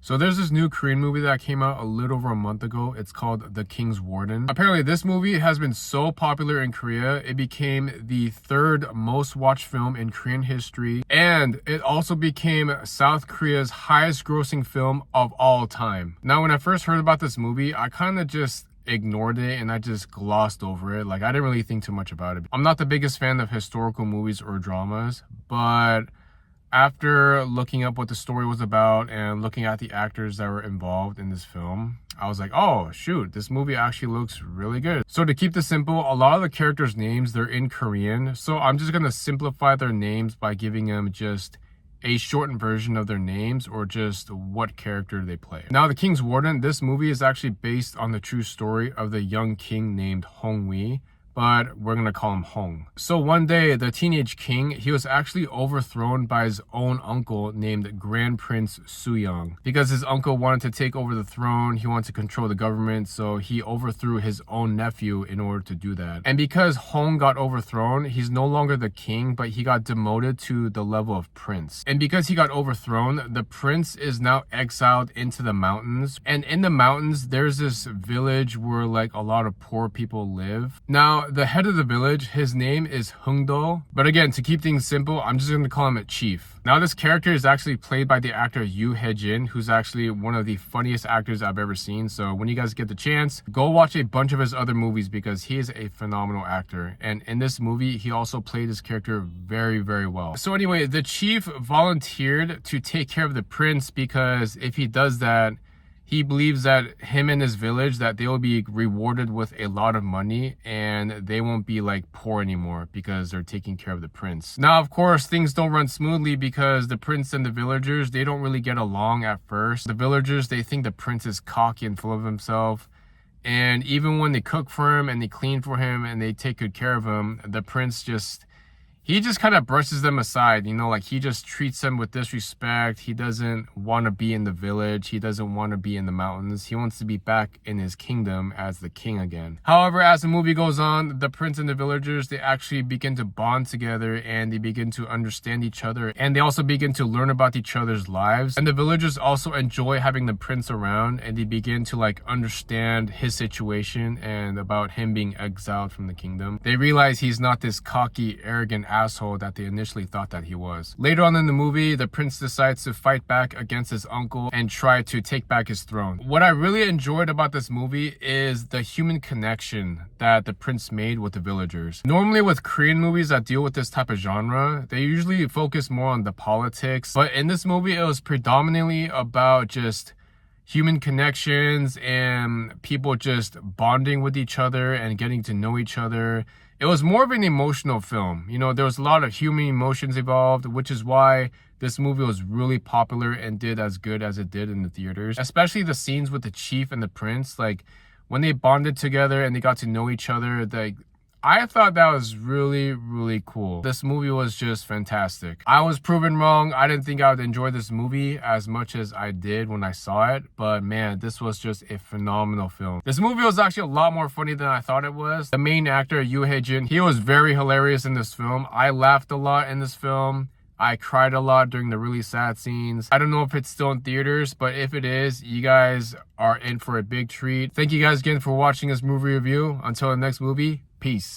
So there's this new Korean movie that came out a little over a month ago. It's called The King's Warden. Apparently this movie has been so popular in Korea, it became the third most watched film in Korean history. And it also became South Korea's highest grossing film of all time. Now, when I first heard about this movie, I kind of just ignored it and I just glossed over it. Like, I didn't really think too much about it. I'm not the biggest fan of historical movies or dramas, but after looking up what the story was about and looking at the actors that were involved in this film, I was like, oh shoot, this movie actually looks really good. So to keep this simple, a lot of the characters' names, they're in Korean. So I'm just gonna simplify their names by giving them just a shortened version of their names or just what character they play. Now, The King's Warden, this movie is actually based on the true story of the young king named Hong-wee, but we're gonna call him Hong. So one day, the teenage king, he was actually overthrown by his own uncle named Grand Prince Suyong. Because his uncle wanted to take over the throne, he wanted to control the government, so he overthrew his own nephew in order to do that. And because Hong got overthrown, he's no longer the king, but he got demoted to the level of prince. And because he got overthrown, the prince is now exiled into the mountains. And in the mountains, there's this village where like a lot of poor people live. Now, the head of the village, his name is Hungdo. But again, to keep things simple, I'm just going to call him a chief. Now, this character is actually played by the actor Yoo Hae-jin, who's actually one of the funniest actors I've ever seen. So when you guys get the chance, go watch a bunch of his other movies because he is a phenomenal actor. And in this movie, he also played his character very, very well. So anyway, the chief volunteered to take care of the prince because if he does that, he believes that him and his village, that they will be rewarded with a lot of money and they won't be like poor anymore because they're taking care of the prince. Now, of course, things don't run smoothly because the prince and the villagers, they don't really get along at first. The villagers, they think the prince is cocky and full of himself. And even when they cook for him and they clean for him and they take good care of him, the prince he just kind of brushes them aside, you know, like he just treats them with disrespect. He doesn't want to be in the village. He doesn't want to be in the mountains. He wants to be back in his kingdom as the king again. However, as the movie goes on, the prince and the villagers, they actually begin to bond together and they begin to understand each other. And they also begin to learn about each other's lives. And the villagers also enjoy having the prince around and they begin to like understand his situation and about him being exiled from the kingdom. They realize he's not this cocky, arrogant asshole that they initially thought that he was. Later on in the movie, the prince decides to fight back against his uncle and try to take back his throne. What I really enjoyed about this movie is the human connection that the prince made with the villagers. Normally with Korean movies that deal with this type of genre, they usually focus more on the politics, but in this movie, it was predominantly about just human connections and people just bonding with each other and getting to know each other. It was more of an emotional film. You know, there was a lot of human emotions involved, which is why this movie was really popular and did as good as it did in the theaters. Especially the scenes with the chief and the prince, like when they bonded together and they got to know each other, like I thought that was really, really cool. This movie was just fantastic. I was proven wrong. I didn't think I would enjoy this movie as much as I did when I saw it. But man, this was just a phenomenal film. This movie was actually a lot more funny than I thought it was. The main actor, Yoo Hae-jin, he was very hilarious in this film. I laughed a lot in this film. I cried a lot during the really sad scenes. I don't know if it's still in theaters, but if it is, you guys are in for a big treat. Thank you guys again for watching this movie review. Until the next movie, peace.